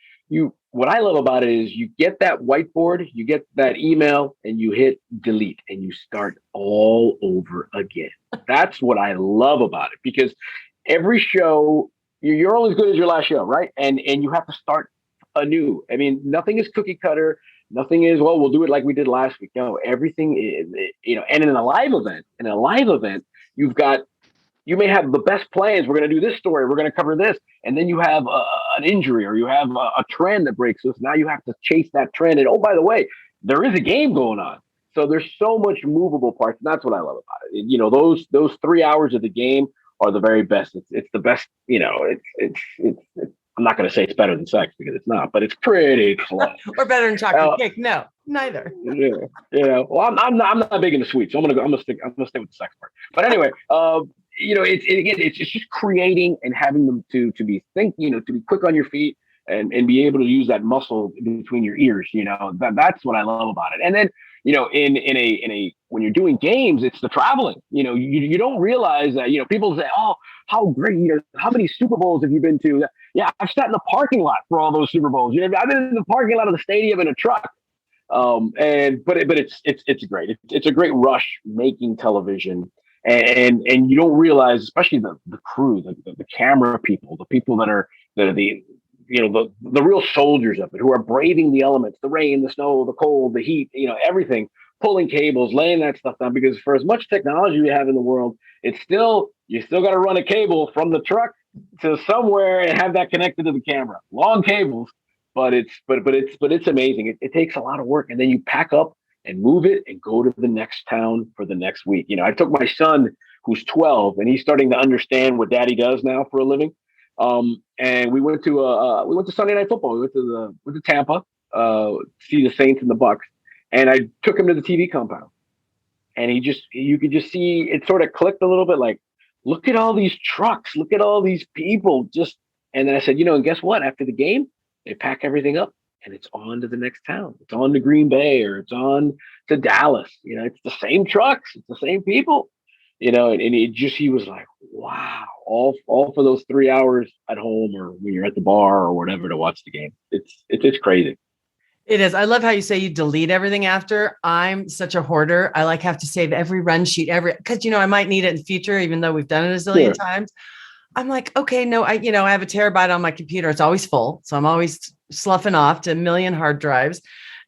S5: what I love about it is you get that whiteboard, you get that email, and you hit delete and you start all over again. That's what I love about it, because every show, you're only as good as your last show, right? And you have to start anew. I mean, nothing is cookie cutter. Nothing is, well, we'll do it like we did last week. No, everything is, and in a live event, you may have the best plans. We're going to do this story. We're going to cover this. And then you have an injury or you have a trend that breaks loose. Now you have to chase that trend. And, oh, by the way, there is a game going on. So there's so much movable parts. And that's what I love about it. Those 3 hours of the game are the very best. It's the best, it's I'm not going to say it's better than sex because it's not, but it's pretty close.
S3: Or better than chocolate cake. No, neither.
S5: Yeah. Well, I'm not big into sweets, so I'm gonna stick with the sex part. But anyway, it's just creating and having them to be to be quick on your feet and be able to use that muscle between your ears. That's what I love about it. And then when you're doing games, it's the traveling. You don't realize that people say, oh, how great, how many Super Bowls have you been to? Yeah, I've sat in the parking lot for all those Super Bowls. I've been in the parking lot of the stadium in a truck. But it's great. It's a great rush making television, and you don't realize, especially the crew, the camera people, the people that are the real soldiers of it, who are braving the elements, the rain, the snow, the cold, the heat, everything, pulling cables, laying that stuff down. Because for as much technology we have in the world, you still got to run a cable from the truck to somewhere and have that connected to the camera. Long cables, but it's amazing. It takes a lot of work, and then you pack up and move it and go to the next town for the next week. I took my son, who's 12, and he's starting to understand what Daddy does now for a living. And we went to Sunday Night Football. We went to Tampa, see the Saints and the Bucks, and I took him to the TV compound, and you could just see it sort of clicked a little bit. Like, look at all these trucks, look at all these people just And then I said, and guess what? After the game, they pack everything up and it's on to the next town. It's on to Green Bay or it's on to Dallas. It's the same trucks, it's the same people. And he was like, wow, all for those 3 hours at home or when you're at the bar or whatever to watch the game. It's crazy.
S3: It is. I love how you say you delete everything after. I'm such a hoarder. I have to save every run sheet, because I might need it in the future, even though we've done it a zillion times. I'm like, okay, no, I have a terabyte on my computer. It's always full. So I'm always sloughing off to a million hard drives.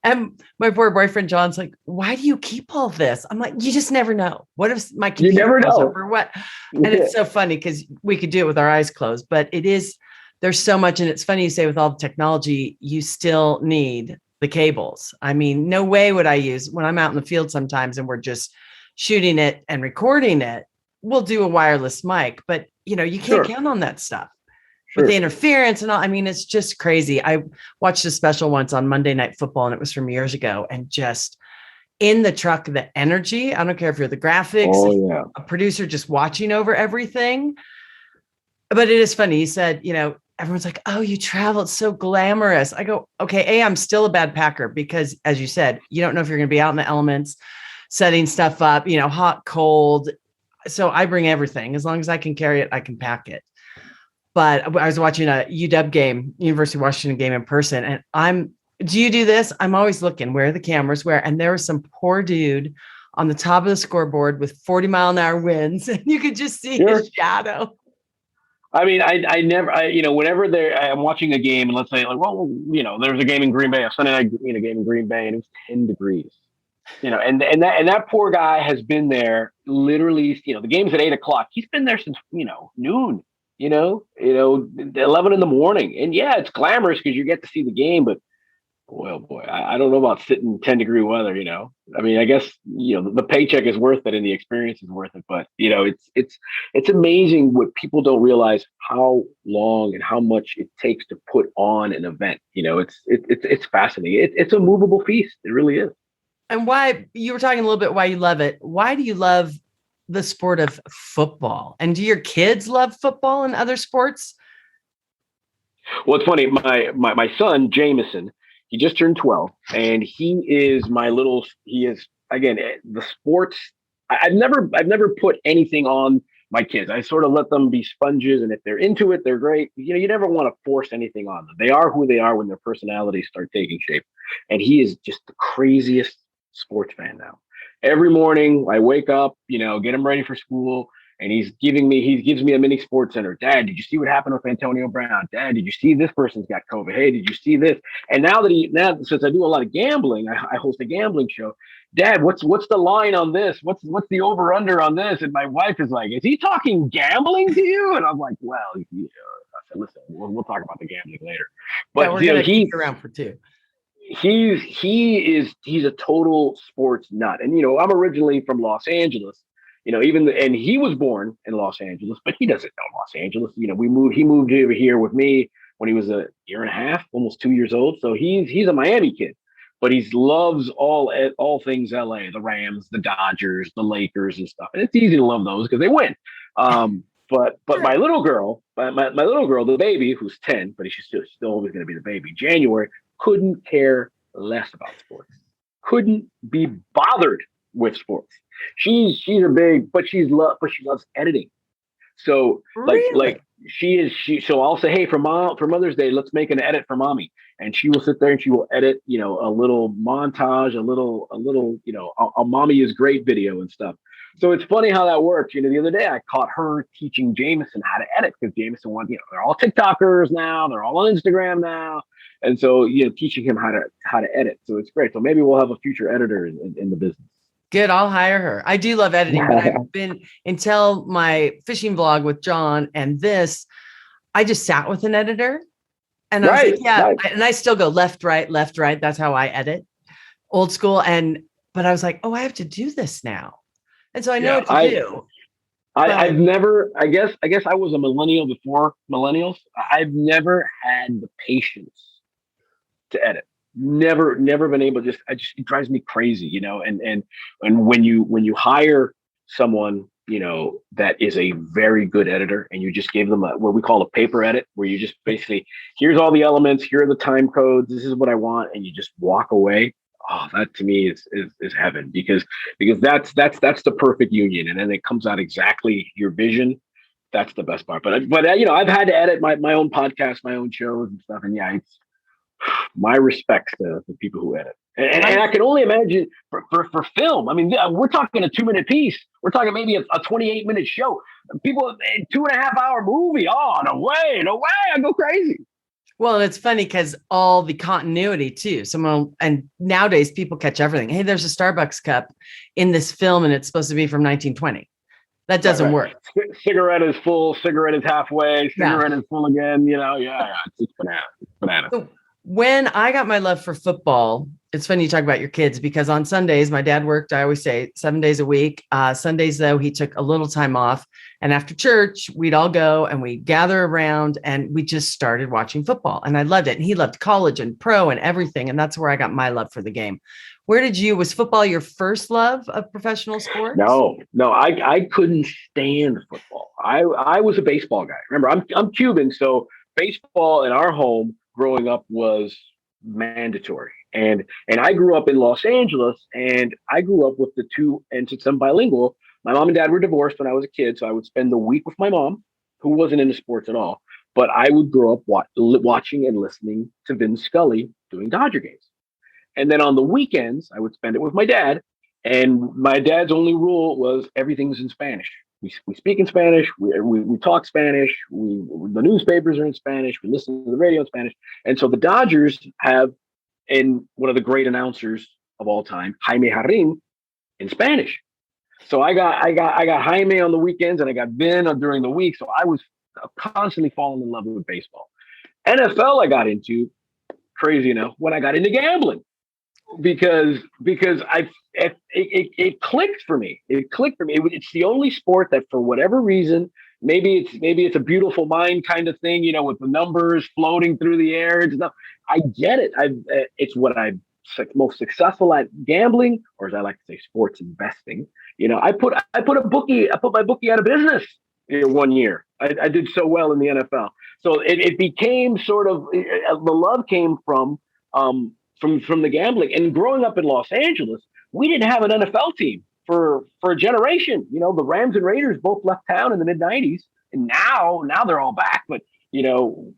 S3: And my poor boyfriend, John's like, why do you keep all this? I'm like, you just never know. What if my computer goes up or what? And it's so funny because we could do it with our eyes closed, but there's so much. And it's funny you say with all the technology, you still need the cables. I mean, no way would I use when I'm out in the field sometimes and we're just shooting it and recording it. We'll do a wireless mic, but you can't count on that stuff with the interference and all. I mean, it's just crazy. I watched a special once on Monday Night Football and it was from years ago, and just in the truck, the energy, I don't care if you're the graphics, a producer just watching over everything. But it is funny. You said, everyone's like, oh, you travel. It's so glamorous. I go, okay, I'm still a bad packer because, as you said, you don't know if you're going to be out in the elements, setting stuff up, hot, cold. So I bring everything. As long as I can carry it, I can pack it. But I was watching a UW game, University of Washington game in person. And do you do this? I'm always looking where the cameras were. And there was some poor dude on the top of the scoreboard with 40-mile-an-hour winds. And you could just see his shadow.
S5: I mean, I never, whenever I'm watching a game and let's say there's a game in Green Bay, a Sunday night, game in Green Bay, and it was 10 degrees, and that poor guy has been there literally, the game's at 8:00. He's been there since, noon, 11 in the morning. And it's glamorous because you get to see the game, but boy, oh boy, I don't know about sitting 10-degree weather, I mean, I guess, the paycheck is worth it and the experience is worth it. But, it's amazing what people don't realize how long and how much it takes to put on an event. It's fascinating. It's a movable feast. It really is.
S3: And why, you were talking a little bit why you love it. Why do you love the sport of football? And do your kids love football and other sports?
S5: Well, it's funny. My son, Jameson, he just turned 12 and he is again, the sports. I've never put anything on my kids. I sort of let them be sponges. And if they're into it, they're great. You never want to force anything on them. They are who they are when their personalities start taking shape. And he is just the craziest sports fan now. Every morning I wake up, get him ready for school. And he gives me a mini sports center. Dad, did you see what happened with Antonio Brown? Dad, did you see this person's got COVID? Hey, did you see this? And now since I do a lot of gambling, I host a gambling show. Dad, what's the line on this? What's the over under on this? And my wife is like, is he talking gambling to you? And I'm like, well, I said, listen, we'll talk about the gambling later. But
S3: we're gonna keep around for two.
S5: He's a total sports nut. And I'm originally from Los Angeles. And he was born in Los Angeles, but he doesn't know Los Angeles. He moved over here with me when he was a year and a half, almost 2 years old. So he's a Miami kid, but he loves all things LA, the Rams, the Dodgers, the Lakers and stuff. And it's easy to love those because they win. But my little girl, the baby, who's 10, but she's still always going to be the baby, January, couldn't care less about sports. Couldn't be bothered with sports. She's a big, but she loves editing. So so I'll say, hey, for Mother's Day, let's make an edit for mommy. And she will sit there and she will edit, a little montage, a little, a mommy is great video and stuff. So it's funny how that works. The other day I caught her teaching Jameson how to edit because Jameson wants, they're all TikTokers now. They're all on Instagram now. And so, teaching him how to edit. So it's great. So maybe we'll have a future editor in the business.
S3: Good. I'll hire her. I do love editing, but I've been until my fishing vlog with John and this, I just sat with an editor and I was like, and I still go left, right. That's how I edit, old school. But I was like, oh, I have to do this now. And so I know what to do.
S5: I've never, I guess I was a millennial before millennials. I've never had the patience to edit. Never been able to it drives me crazy, and when you hire someone that is a very good editor, and you just give them what we call a paper edit, where you just basically, here's all the elements, here are the time codes, this is what I want, and you just walk away. Oh, that to me is heaven, because that's the perfect union, and then it comes out exactly your vision. That's the best part. But I've had to edit my own podcast, my own shows and stuff, and yeah, it's my respects to the people who edit. And I can only imagine for film. I mean, we're talking a 2-minute piece. We're talking maybe a 28-minute show. People, 2.5-hour movie. Oh, no way. I go crazy.
S3: Well, it's funny because all the continuity too. And nowadays people catch everything. Hey, there's a Starbucks cup in this film and it's supposed to be from 1920. That doesn't work.
S5: Cigarette is full. Cigarette is halfway. Cigarette is full again. Yeah. It's banana.
S3: So when I got my love for football, it's funny you talk about your kids, because on Sundays, my dad worked, I always say 7 days a week. Sundays, though, he took a little time off. And after church, we'd all go and we'd gather around and we just started watching football. And I loved it. And he loved college and pro and everything. And that's where I got my love for the game. Was football your first love of professional sports?
S5: No, I couldn't stand football. I was a baseball guy. Remember, I'm Cuban, so baseball in our home growing up was mandatory. And I grew up in Los Angeles, and I grew up with the two, and since I'm bilingual, my mom and dad were divorced when I was a kid. So I would spend the week with my mom, who wasn't into sports at all, but I would grow up watching and listening to Vin Scully doing Dodger games. And then on the weekends, I would spend it with my dad. And my dad's only rule was everything's in Spanish. We speak in Spanish. We talk Spanish. The newspapers are in Spanish. We listen to the radio in Spanish. And so the Dodgers have, and one of the great announcers of all time, Jaime Jarrin, in Spanish. So I got Jaime on the weekends, and I got Vin during the week. So I was constantly falling in love with baseball. NFL I got into, crazy enough, when I got into gambling, because it clicked for me. It's the only sport that, for whatever reason, maybe it's a beautiful mind kind of thing, with the numbers floating through the air and stuff. I get it. It's what I'm most successful at, gambling, or as I like to say, sports investing. I put my bookie out of business 1 year. I did so well in the NFL. So it became sort of, the love came from the gambling. And growing up in Los Angeles, we didn't have an NFL team for a generation. The Rams and Raiders both left town in the mid '90s, and now they're all back. But so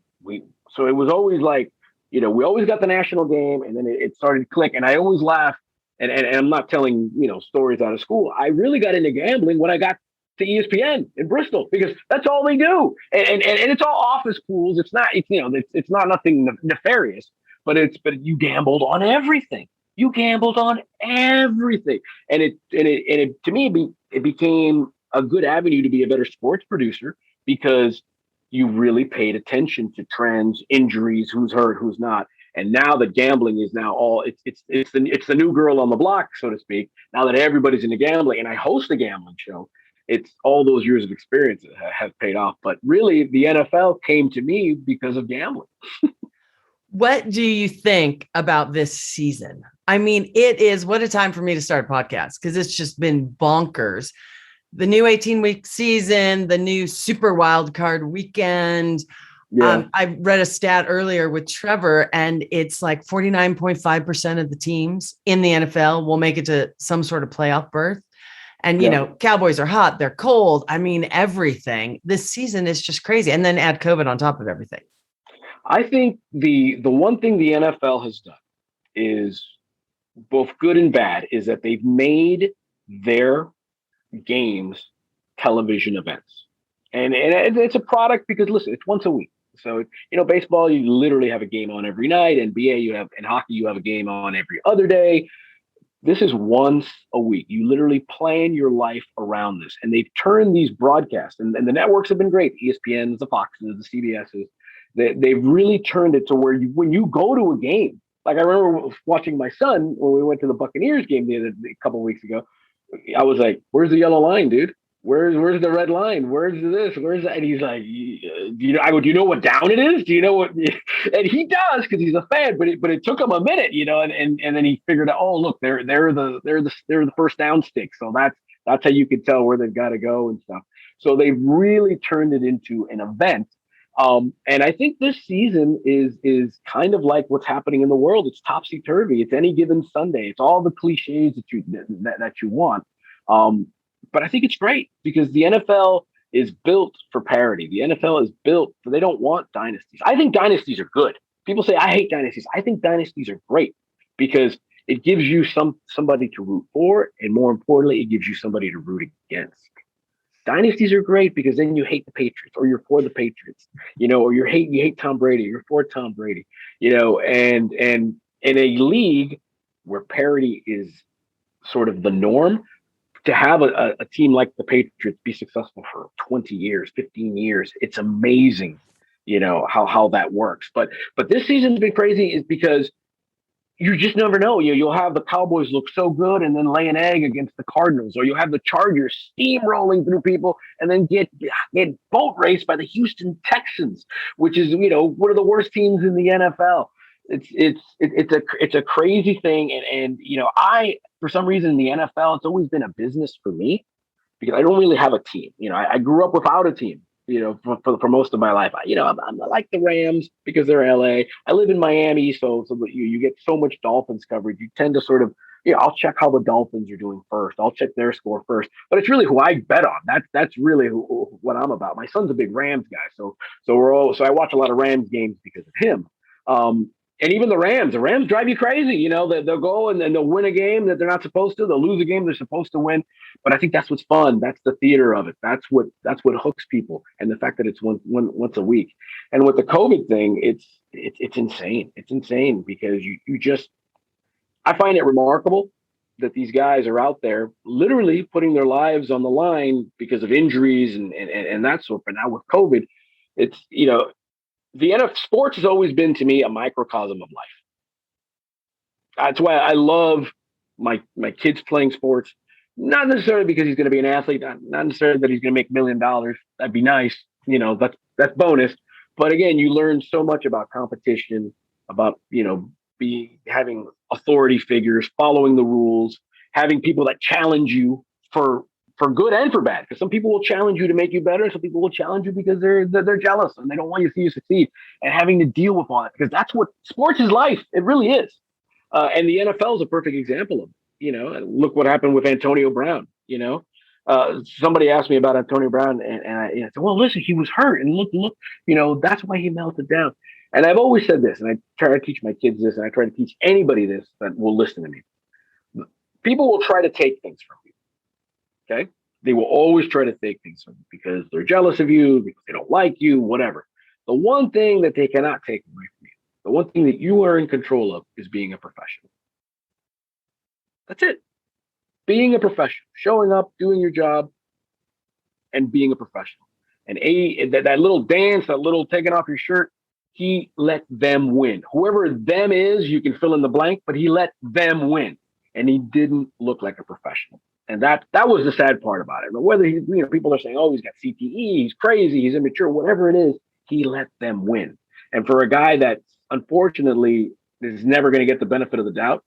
S5: it was always like, we always got the national game, and then it started to click. And I always laugh, and I'm not telling stories out of school. I really got into gambling when I got to ESPN in Bristol, because that's all they do, and it's all office pools. It's not it's not nothing nefarious, but you gambled on everything. You gambled on everything, and it to me it became a good avenue to be a better sports producer, because you really paid attention to trends, injuries, who's hurt, who's not. And now that gambling is now all it's the new girl on the block, so to speak. Now that everybody's into gambling, and I host a gambling show, it's all those years of experience that have paid off. But really, the NFL came to me because of gambling.
S3: What do you think about this season? I mean, what a time for me to start a podcast, because it's just been bonkers. The new 18-week season, the new super wild card weekend. Yeah. I read a stat earlier with Trevor, and it's like 49.5% of the teams in the NFL will make it to some sort of playoff berth. And, Cowboys are hot. They're cold. I mean, everything. This season is just crazy. And then add COVID on top of everything.
S5: I think the one thing the NFL has done is both good and bad, is that they've made their games television events. And it's a product, because listen, it's once a week. So, baseball, you literally have a game on every night. NBA, in hockey, you have a game on every other day. This is once a week. You literally plan your life around this. And they've turned these broadcasts, and the networks have been great. ESPNs, the Foxes, the CBSs. They've really turned it to where when you go to a game, like I remember watching my son when we went to the Buccaneers game a couple of weeks ago. I was like, "Where's the yellow line, dude? Where's the red line? Where's this? Where's that?" And he's like, I go, "Do you know what down it is? Do you know what?" And he does, because he's a fan. But it took him a minute, and then he figured out, oh, look, they're the first down stick. So That's how you can tell where they've got to go and stuff. So they've really turned it into an event. And I think this season is kind of like what's happening in the world. It's topsy turvy. It's any given Sunday. It's all the cliches that you want. But I think it's great because the NFL is built for parity. The NFL is built for they don't want dynasties. I think dynasties are good. People say I hate dynasties. I think dynasties are great because it gives you somebody to root for, and more importantly, it gives you somebody to root against. Dynasties are great because then you hate the Patriots or you're for the Patriots, or you hate Tom Brady, you're for Tom Brady, and in a league where parity is sort of the norm, to have a team like the Patriots be successful for 20 years, 15 years, it's amazing, how that works. But this season's been crazy is because you just never know. You'll have the Cowboys look so good and then lay an egg against the Cardinals, or you'll have the Chargers steamrolling through people and then get boat raced by the Houston Texans, which is one of the worst teams in the NFL. It's a crazy thing, and I for some reason in the NFL it's always been a business for me because I don't really have a team. I grew up without a team. For most of my life, I like the Rams because they're LA. I live in Miami, so you get so much Dolphins coverage. You tend to sort of, I'll check how the Dolphins are doing first. I'll check their score first. But it's really who I bet on. That's really what I'm about. My son's a big Rams guy, so I watch a lot of Rams games because of him. And even the Rams drive you crazy. They'll go and then they'll win a game that they're not supposed to. They'll lose a game they're supposed to win. But I think that's what's fun. That's the theater of it. That's what hooks people. And the fact that it's once a week. And with the COVID thing, it's insane. It's insane because I find it remarkable that these guys are out there literally putting their lives on the line because of injuries and that sort. But now with COVID, it's the NFL sports has always been to me a microcosm of life. That's why I love my kids playing sports. Not necessarily because he's going to be an athlete, not necessarily that he's going to make $1 million. That'd be nice, that's bonus. But again, you learn so much about competition, about having authority figures, following the rules, having people that challenge you for good and for bad. Because some people will challenge you to make you better. Some people will challenge you because they're jealous and they don't want you to see you succeed. And having to deal with all that, because that's what sports is life. It really is. And the NFL is a perfect example of it. Look what happened with Antonio Brown. Somebody asked me about Antonio Brown, and I said, well, listen, he was hurt, and look, that's why he melted down. And I've always said this, and I try to teach my kids this, and I try to teach anybody this that will listen to me. People will try to take things from you. Okay. They will always try to take things from you because they're jealous of you, because they don't like you, whatever. The one thing that they cannot take away from you, the one thing that you are in control of is being a professional. That's it. Being a professional, showing up, doing your job, and being a professional. And that little dance, that little taking off your shirt, he let them win. Whoever them is, you can fill in the blank, but he let them win. And he didn't look like a professional. And that was the sad part about it. But whether people are saying, oh, he's got CTE, he's crazy, he's immature, whatever it is, he let them win. And for a guy that unfortunately is never going to get the benefit of the doubt,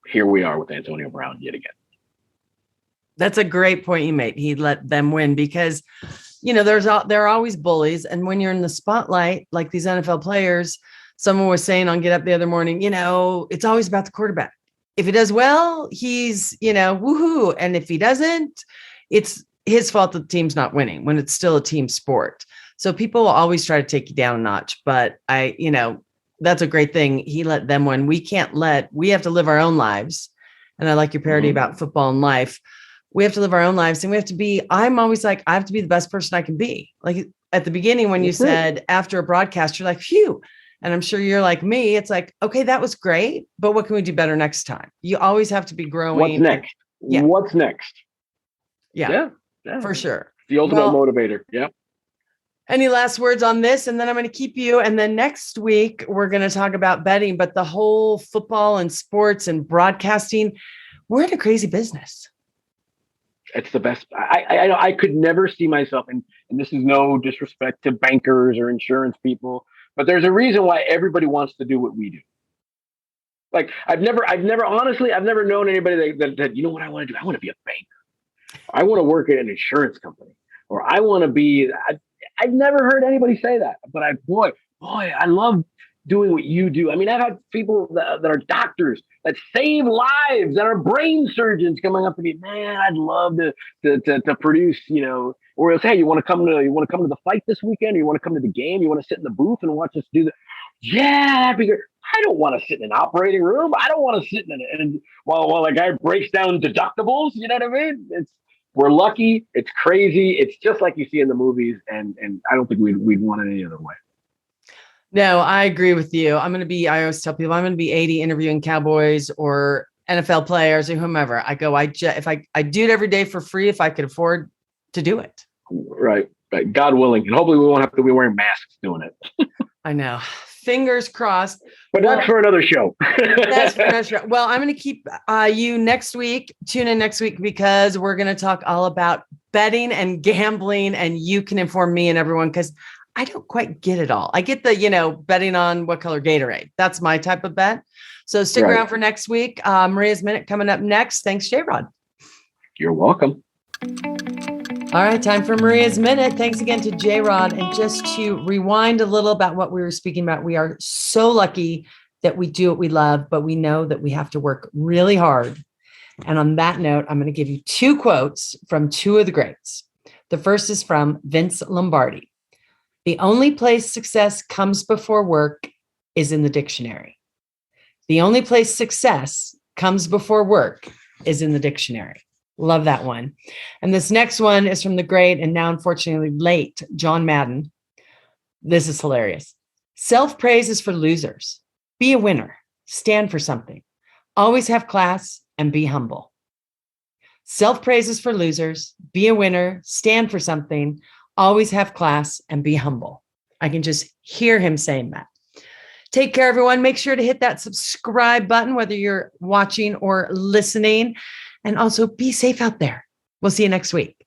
S5: here we are with Antonio Brown yet again.
S3: That's a great point you made. He let them win because, there are always bullies. And when you're in the spotlight, like these NFL players, someone was saying on Get Up the other morning, it's always about the quarterback. If he does well, he's, woohoo. And if he doesn't, it's his fault that the team's not winning when it's still a team sport. So people will always try to take you down a notch. But that's a great thing. He let them win. We have to live our own lives. And I like your parody about football and life. We have to live our own lives, and I'm always like, I have to be the best person I can be. Like at the beginning, when you said after a broadcast, you're like, phew. And I'm sure you're like me. It's like, okay, that was great, but what can we do better next time? You always have to be growing.
S5: What's next?
S3: Yeah.
S5: What's next?
S3: Yeah, for sure.
S5: The ultimate motivator. Yeah.
S3: Any last words on this? And then I'm going to keep you. And then next week, we're going to talk about betting, but the whole football and sports and broadcasting, we're in a crazy business.
S5: It's the best. I could never see myself, and this is no disrespect to bankers or insurance people, but there's a reason why everybody wants to do what we do. Like I've never honestly, I've never known anybody that you know what I want to do? I want to be a banker. I want to work at an insurance company, or I want to be. I've never heard anybody say that, but boy, I love doing what you do. I mean, I've had people that are doctors that save lives, that are brain surgeons coming up to me. Man, I'd love to produce, or they'll say, hey, you want to come to the fight this weekend, or you want to come to the game, you want to sit in the booth and watch us do that. Yeah, that'd be good. I don't want to sit in an operating room. I don't want to sit while a guy breaks down deductibles. You know what I mean? We're lucky. It's crazy. It's just like you see in the movies, and I don't think we'd want it any other way.
S3: No, I agree with you. I always tell people I'm going to be 80 interviewing Cowboys or NFL players or whomever. If I do it every day for free, if I could afford to do it.
S5: Right. God willing. And hopefully we won't have to be wearing masks doing it.
S3: I know. Fingers crossed.
S5: But that's for another show.
S3: That's for another show. Well, I'm going to keep you next week. Tune in next week because we're going to talk all about betting and gambling, and you can inform me and everyone because I don't quite get it all. I get the, betting on what color Gatorade. That's my type of bet. So stick around for next week. Maria's Minute coming up next. Thanks, Jrod.
S5: You're welcome.
S3: All right, time for Maria's Minute. Thanks again to Jrod. And just to rewind a little about what we were speaking about, we are so lucky that we do what we love, but we know that we have to work really hard. And on that note, I'm going to give you 2 quotes from 2 of the greats. The first is from Vince Lombardi. The only place success comes before work is in the dictionary. The only place success comes before work is in the dictionary. Love that one. And this next one is from the great and now unfortunately late John Madden. This is hilarious. Self-praise is for losers. Be a winner. Stand for something. Always have class and be humble. Self-praise is for losers. Be a winner. Stand for something. Always have class and be humble. I can just hear him saying that. Take care, everyone. Make sure to hit that subscribe button, whether you're watching or listening. And also be safe out there. We'll see you next week.